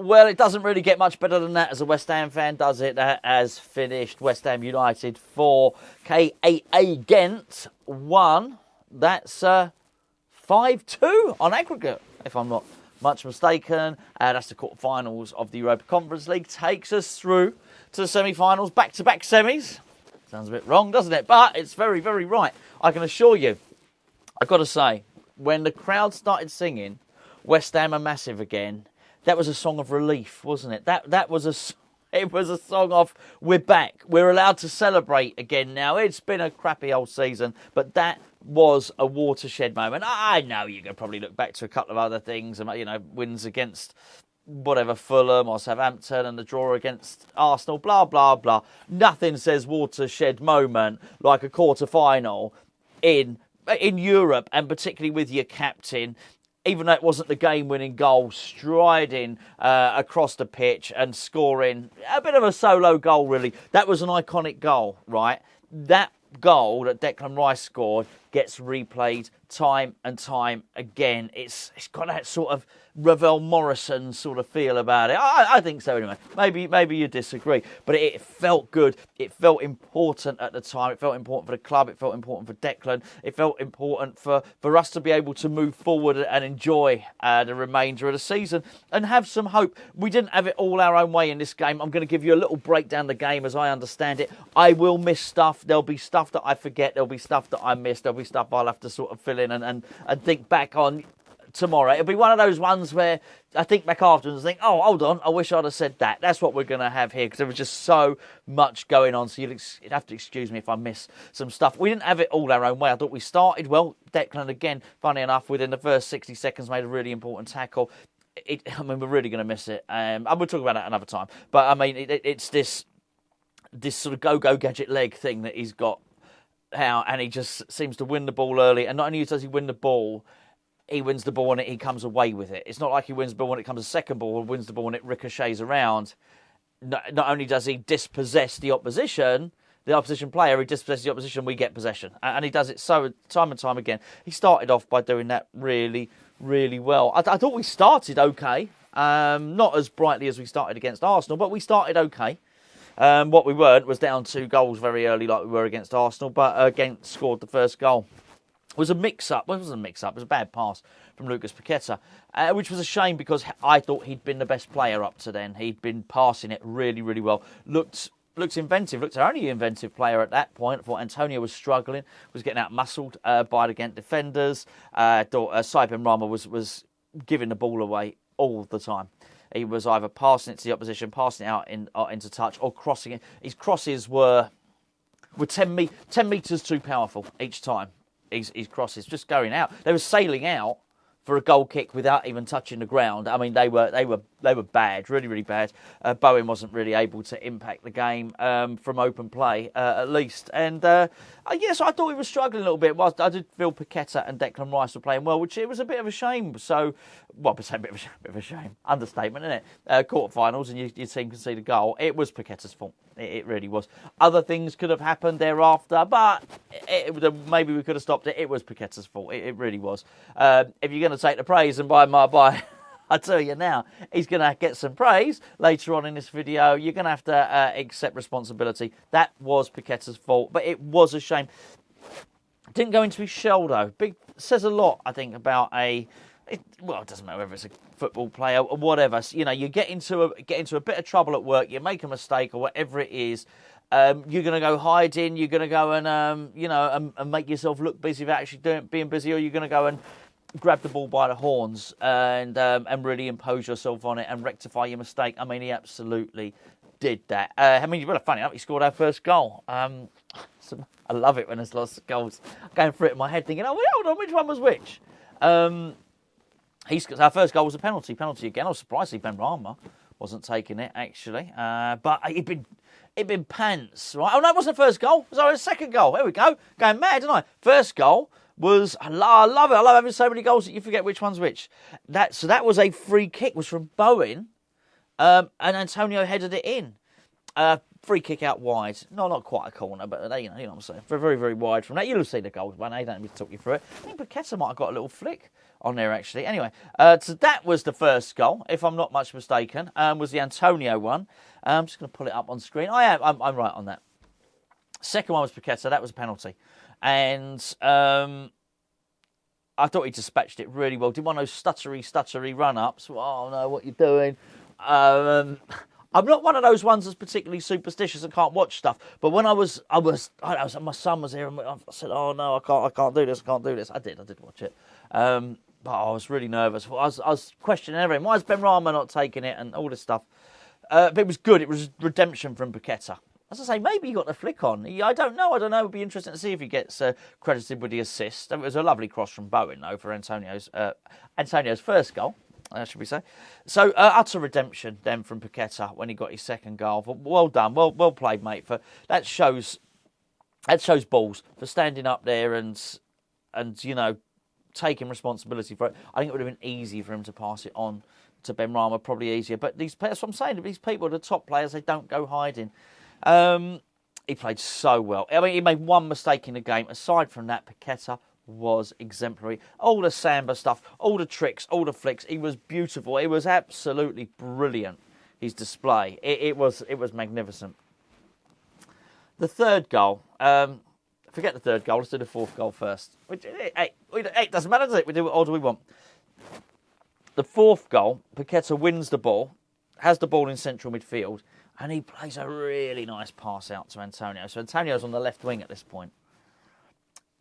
Well, it doesn't really get much better than that as a West Ham fan, does it? That has finished West Ham United 4, KAA Gent 1. That's 5-2 on aggregate, if I'm not much mistaken. That's the quarterfinals of the Europa Conference League. Takes us through to the semi-finals, back-to-back semis. Sounds a bit wrong, doesn't it? But it's very, very right. I can assure you, I've got to say, when the crowd started singing West Ham are massive again, that was a song of relief, wasn't it? It was a song of we're back. We're allowed to celebrate again now. It's been a crappy old season, but that was a watershed moment. I know you can probably look back to a couple of other things, wins against whatever Fulham or Southampton and the draw against Arsenal, blah, blah, blah. Nothing says watershed moment like a quarter-final in Europe, and particularly with your captain, even though it wasn't the game-winning goal, striding across the pitch and scoring a bit of a solo goal, really. That was an iconic goal, right? That goal that Declan Rice scored gets replayed time and time again. It's got that sort of Ravel Morrison sort of feel about it. I think so anyway. Maybe you disagree. But it felt good. It felt important at the time. It felt important for the club. It felt important for Declan. It felt important for us to be able to move forward and enjoy the remainder of the season and have some hope. We didn't have it all our own way in this game. I'm going to give you a little breakdown of the game as I understand it. I will miss stuff. There'll be stuff that I forget. There'll be stuff that I miss. There'll be stuff I'll have to sort of fill in and think back on tomorrow. It'll be one of those ones where I think back afterwards and think, oh, hold on, I wish I'd have said that. That's what we're going to have here, because there was just so much going on. So you'd have to excuse me if I miss some stuff. We didn't have it all our own way. I thought we started well. Declan, again, funny enough, within the first 60 seconds, made a really important tackle. We're really going to miss it. And we'll talk about that another time. But, I mean, it's this sort of go-go gadget leg thing that he's got, and he just seems to win the ball early. And not only does he win the ball, he wins the ball and he comes away with it. It's not like he wins the ball when it comes to second ball, or wins the ball and it ricochets around. Not only does he dispossess the opposition player, he dispossesses the opposition, we get possession. And he does it so time and time again. He started off by doing that really, really well. I thought we started okay. Not as brightly as we started against Arsenal, but we started okay. What we weren't was down 2 goals very early like we were against Arsenal, but Gent scored the first goal. It was a mix-up. Well, it wasn't a mix-up. It was a bad pass from Lucas Paqueta, which was a shame because I thought he'd been the best player up to then. He'd been passing it really, really well. Looked inventive. Looked our only inventive player at that point. I thought Antonio was struggling, was getting out-muscled by the Gent defenders. I thought Saïd Rama was giving the ball away all the time. He was either passing it to the opposition, passing it out into touch, or crossing it. His crosses were 10 metres too powerful each time. His crosses just going out. They were sailing out for a goal kick without even touching the ground. I mean, they were bad, really, really bad. Bowen wasn't really able to impact the game from open play, at least. And yes, I thought he was struggling a little bit. Whilst I did feel Paqueta and Declan Rice were playing well, which it was a bit of a shame. So, well, a bit of a shame. Understatement, isn't it? Quarterfinals, and your team conceded a goal. It was Paqueta's fault. It really was. Other things could have happened thereafter, but maybe we could have stopped it. It was Paqueta's fault. It really was. If you're going to take the praise and by I tell you now, he's going to get some praise later on in this video. You're going to have to accept responsibility. That was Paqueta's fault, but it was a shame. Didn't go into his shell, though. Says a lot, I think, about it doesn't matter whether it's a football player or whatever. You know, you get into a bit of trouble at work, you make a mistake or whatever it is. You're going to go hiding. You're going to go and and make yourself look busy without actually being busy, or you're going to go and grab the ball by the horns and really impose yourself on it and rectify your mistake. I mean, he absolutely did that. Funny enough, he scored our first goal. I love it when there's lots of goals. I'm going through it in my head thinking, hold on, which one was which? Our first goal was a penalty again. I was surprised Ben Rama wasn't taking it, actually. But it'd been pants, right? Oh, no, it wasn't the first goal. It was our second goal. There we go. Going mad, didn't I? First goal was, I love it. I love having so many goals that you forget which one's which. So that was a free kick, was from Bowen, and Antonio headed it in. free kick out wide. No, not quite a corner, but you know what I'm saying. Very, very wide from that. You'll see the goals, man. I don't need to talk you through it. I think Paqueta might have got a little flick on there, actually. Anyway, so that was the first goal, if I'm not much mistaken, was the Antonio one. I'm just going to pull it up on screen. I'm right on that. Second one was Paqueta. That was a penalty. And I thought he dispatched it really well. Did one of those stuttery run-ups. Oh, no, what you doing? I'm not one of those ones that's particularly superstitious and can't watch stuff. But when my son was here, and I said, "Oh no, I can't do this. I did watch it. But I was really nervous. I was questioning everything. Why is Benrahma not taking it and all this stuff? But it was good. It was redemption from Paqueta. As I say, maybe he got the flick on. I don't know. It would be interesting to see if he gets credited with the assist. It was a lovely cross from Bowen, though, for Antonio's first goal. Should we say? So utter redemption then from Paqueta when he got his second goal. But well done, well played, mate. That shows balls for standing up there and you know taking responsibility for it. I think it would have been easy for him to pass it on to Benrahma, probably easier. But that's what I'm saying. These people, the top players, they don't go hiding. He played so well. I mean, he made one mistake in the game. Aside from that, Paqueta was exemplary. All the samba stuff, all the tricks, all the flicks. He was beautiful. It was absolutely brilliant. His display. It was magnificent. The third goal. Forget the third goal. Let's do the fourth goal first. It doesn't matter, does it? We do what do we want. The fourth goal. Paqueta wins the ball, has the ball in central midfield, and he plays a really nice pass out to Antonio. So Antonio's on the left wing at this point.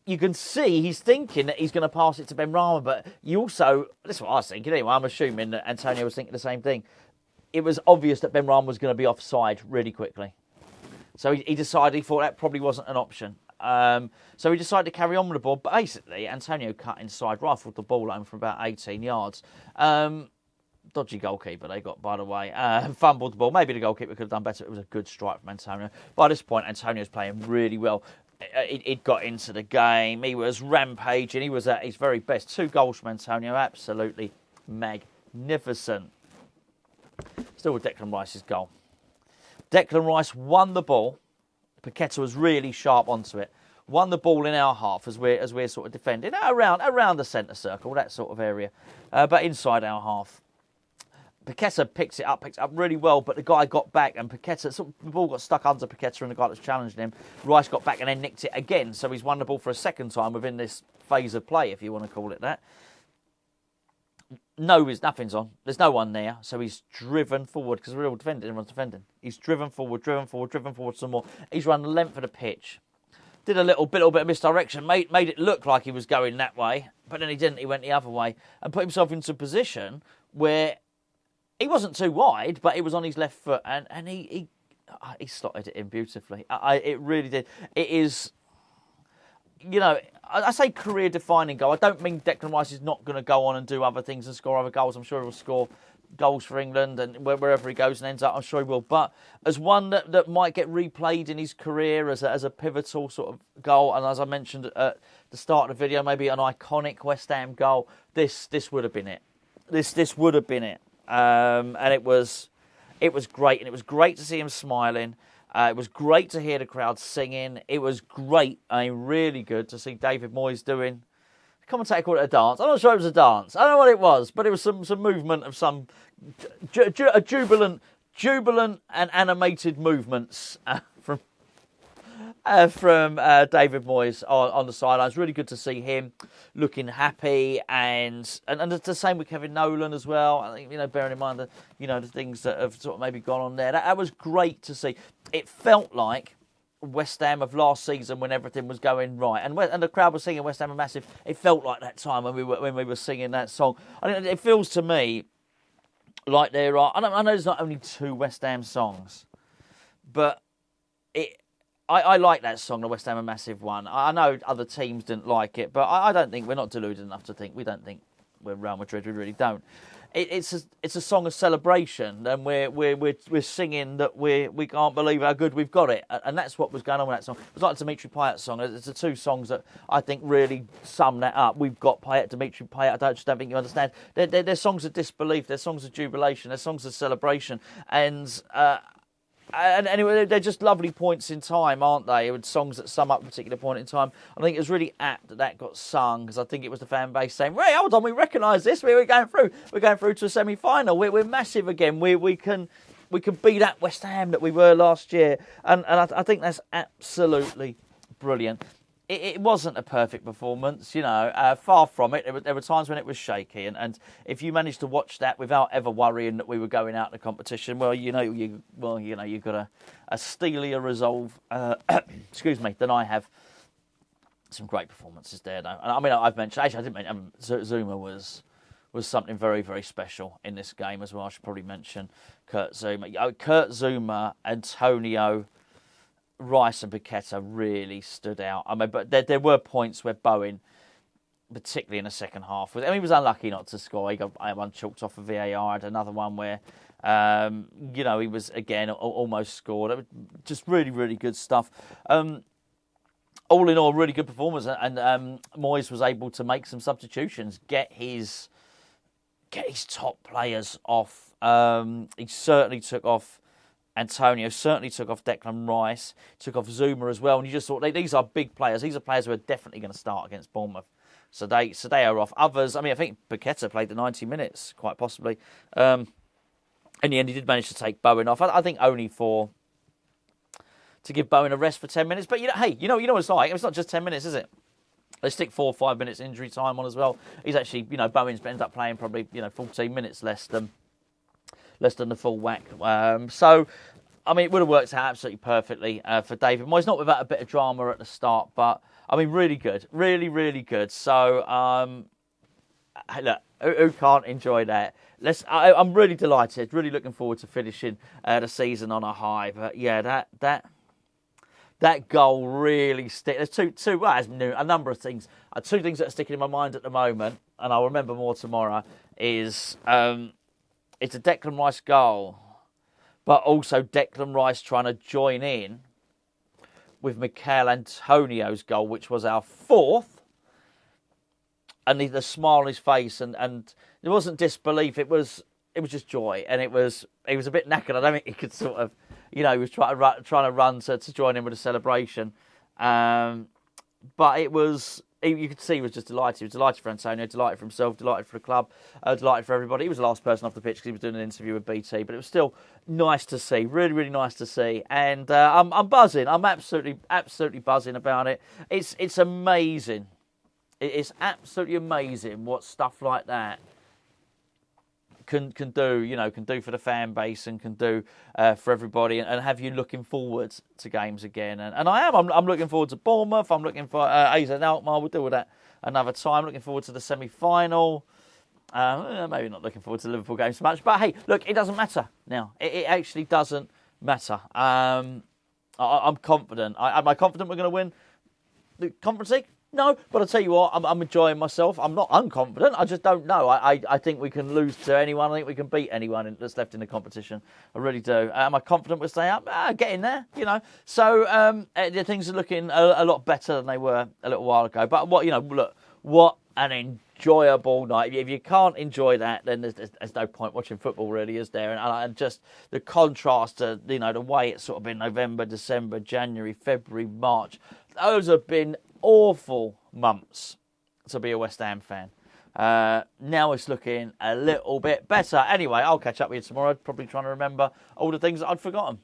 You can see he's thinking that he's going to pass it to Benrahma, but you also, this is what I was thinking anyway, I'm assuming that Antonio was thinking the same thing. It was obvious that Benrahma was going to be offside really quickly. So he thought that probably wasn't an option. So he decided to carry on with the ball, but basically Antonio cut inside, rifled the ball home from about 18 yards. Dodgy goalkeeper they got, by the way. Fumbled the ball. Maybe the goalkeeper could have done better. It was a good strike from Antonio. By this point, Antonio's playing really well. It got into the game. He was rampaging. He was at his very best. 2 goals from Antonio. Absolutely magnificent. Still with Declan Rice's goal. Declan Rice won the ball. Paqueta was really sharp onto it. Won the ball in our half as we're sort of defending around the centre circle, that sort of area, but inside our half. Paqueta picks it up really well, but the guy got back and Paqueta, the ball got stuck under Paqueta and the guy that's challenging him. Rice got back and then nicked it again, so he's won the ball for a second time within this phase of play, if you want to call it that. Nothing's on. There's no one there, so he's driven forward because we're all defending. Everyone's defending. He's driven forward some more. He's run the length of the pitch. Did a little bit of misdirection. Made it look like he was going that way, but then he didn't. He went the other way and put himself into a position where he wasn't too wide, but he was on his left foot, and he slotted it in beautifully. It really did. It is, you know, I say career-defining goal. I don't mean Declan Rice is not going to go on and do other things and score other goals. I'm sure he will score goals for England and wherever he goes and ends up, I'm sure he will. But as one that might get replayed in his career as a pivotal sort of goal, and as I mentioned at the start of the video, maybe an iconic West Ham goal, this would have been it. This would have been it. And it was great, and it was great to see him smiling. It was great to hear the crowd singing. It was great, really good to see David Moyes doing. The commentator called it a dance. I'm not sure it was a dance. I don't know what it was, but it was some movement of some jubilant and animated movements from David Moyes on the sidelines. Really good to see him looking happy, and the same with Kevin Nolan as well. I think, bearing in mind the things that have sort of maybe gone on there. That was great to see. It felt like West Ham of last season when everything was going right, and the crowd was singing West Ham are massive. It felt like that time when we were singing that song. I think it feels to me like there are. I know there's not only 2 West Ham songs, but I like that song, the West Ham a massive one. I know other teams didn't like it, but I don't think we're not deluded enough to think we don't think we're Real Madrid. We really don't. It's a song of celebration, and we're singing that we can't believe how good we've got it, and that's what was going on with that song. It was like Dimitri Payet's song. It's the 2 songs that I think really sum that up. We've got Payet, Dimitri Payet. I just don't think you understand. They're songs of disbelief. They're songs of jubilation. They're songs of celebration, and And anyway, they're just lovely points in time, aren't they? With songs that sum up a particular point in time. I think it was really apt that got sung, because I think it was the fan base saying, "Hey, hold on, we recognise this. We're going through. We're going through to a semi-final. We're massive again. We can be that West Ham that we were last year." And I think that's absolutely brilliant. It wasn't a perfect performance, far from it. There were times when it was shaky, and if you managed to watch that without ever worrying that we were going out in the competition, you've got a steelier resolve, excuse me, than I have. Some great performances there, though. And I mean, I've mentioned, actually, I didn't mention, Zuma was something very, very special in this game as well. I should probably mention Kurt Zuma, Antonio, Rice and Paqueta really stood out. I mean, but there were points where Bowen, particularly in the second half, he was unlucky not to score. He got one chalked off of VAR. Had another one where, he was, again, almost scored. Just really, really good stuff. All in all, really good performance. And Moyes was able to make some substitutions, get his top players off. He certainly took off Antonio, certainly took off Declan Rice, took off Zuma as well. And you just thought, these are big players. These are players who are definitely going to start against Bournemouth. So they are off. Others, I think Paqueta played the 90 minutes, quite possibly. In the end, he did manage to take Bowen off. I think only to give Bowen a rest for 10 minutes. But, hey, you know what it's like. It's not just 10 minutes, is it? They stick 4 or 5 minutes injury time on as well. He's actually, Bowen's ended up playing probably, 14 minutes less than the full whack. It would have worked out absolutely perfectly for David Moyes. Not without a bit of drama at the start, but, really good. Really, really good. So, look, who can't enjoy that? I'm really delighted. Really looking forward to finishing the season on a high. But, yeah, that goal really sticks. There's a number of things. Two things that are sticking in my mind at the moment, and I'll remember more tomorrow, is... it's a Declan Rice goal, but also Declan Rice trying to join in with Michail Antonio's goal, which was our fourth. And the smile on his face, and it wasn't disbelief, it was just joy. And he was a bit knackered. I don't think he could sort of, he was trying to run to join in with the celebration. But it was... You could see he was just delighted. He was delighted for Antonio, delighted for himself, delighted for the club, delighted for everybody. He was the last person off the pitch because he was doing an interview with BT, but it was still nice to see, really, really nice to see. And I'm buzzing. I'm absolutely buzzing about it. It's amazing. It's absolutely amazing what stuff like that can do for the fan base and can do for everybody, and have you looking forward to games again. And I'm looking forward to Bournemouth. I'm looking for AZ Alkmaar. We'll deal with that another time. Looking forward to the semi-final. Maybe not looking forward to the Liverpool game so much, but hey, look, it doesn't matter now. It actually doesn't matter. I'm confident. Am I confident we're going to win the Conference League? No, but I'll tell you what, I'm enjoying myself. I'm not unconfident. I just don't know. I think we can lose to anyone. I think we can beat anyone that's left in the competition. I really do. Am I confident we'll stay up? Getting there, So the things are looking a lot better than they were a little while ago. But look, what an enjoyable night. If you can't enjoy that, then there's no point watching football, really, is there? And just the contrast to, the way it's sort of been November, December, January, February, March. Those have been awful months to be a West Ham fan. Now it's looking a little bit better. Anyway, I'll catch up with you tomorrow, probably trying to remember all the things that I'd forgotten.